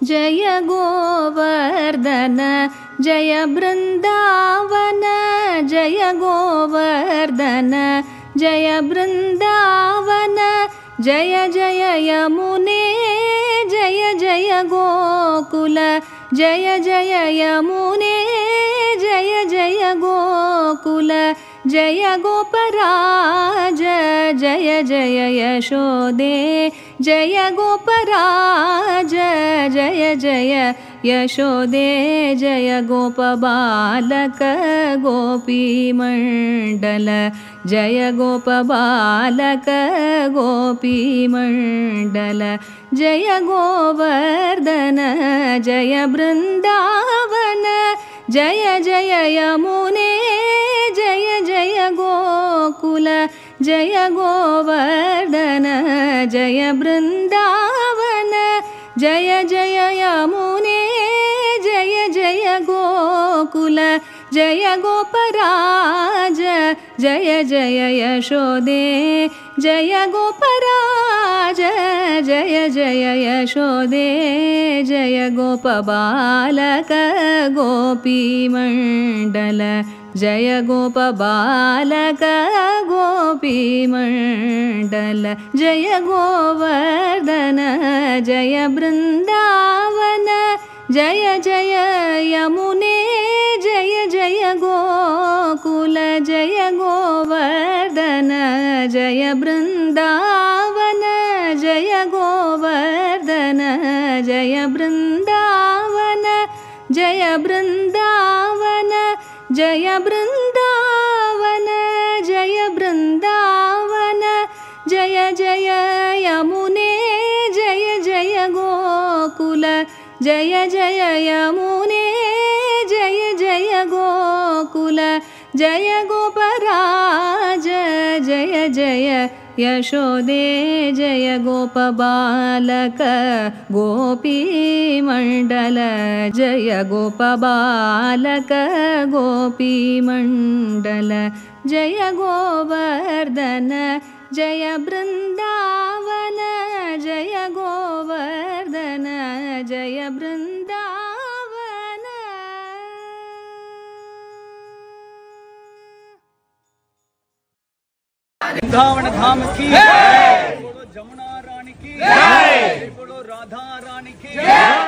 जय गोवर्धन जय बृंदावन जय गोवर्धन जय बृंदावन जय जय यमुने जय जय गोकुल जय जय यमुने जय जय गोकुल जय गोपराज जय जय यशोदे जय गोपराज जय जय यशोदे जय गोपबालक गोपीमण्डल जय गोपबालक गोपीमण्डल जय गोवर्धन जय बृंदावन जय जय यमुने जय जय गोकुल जय गोवर्धन जय बृंदावन जय जय यमुने जय जय गोकुल जय गोपराज जय जय यशोदे जय गोपराज जय जय यशोदे जय गोपबालक गोपीमण्डल जय गोपबालक गोपीमण्डल जय गोवर्धन जय बृंदावन जय जय यमुने जय जय गोकुल जय गोवर्धन जय बृंदावन जय गोवर्धन जय बृंदावन जय बृंदावन जय बृंदावन जय बृंदावन जय जय यमुने जय जय गोकुल जय जय यमुने जय जय गोकुल जय गोपराज जय जय यशोदे जय गोपबालक गोपीमण्डल जय गोपबालक गोपीमण्डल जय गोवर्धन जय बृंदावन जय गोवर्धन जय बृंदावन। वृंदावन धाम की जय, बोलो जमुना रानी की जय, बोलो राधा रानी की जय।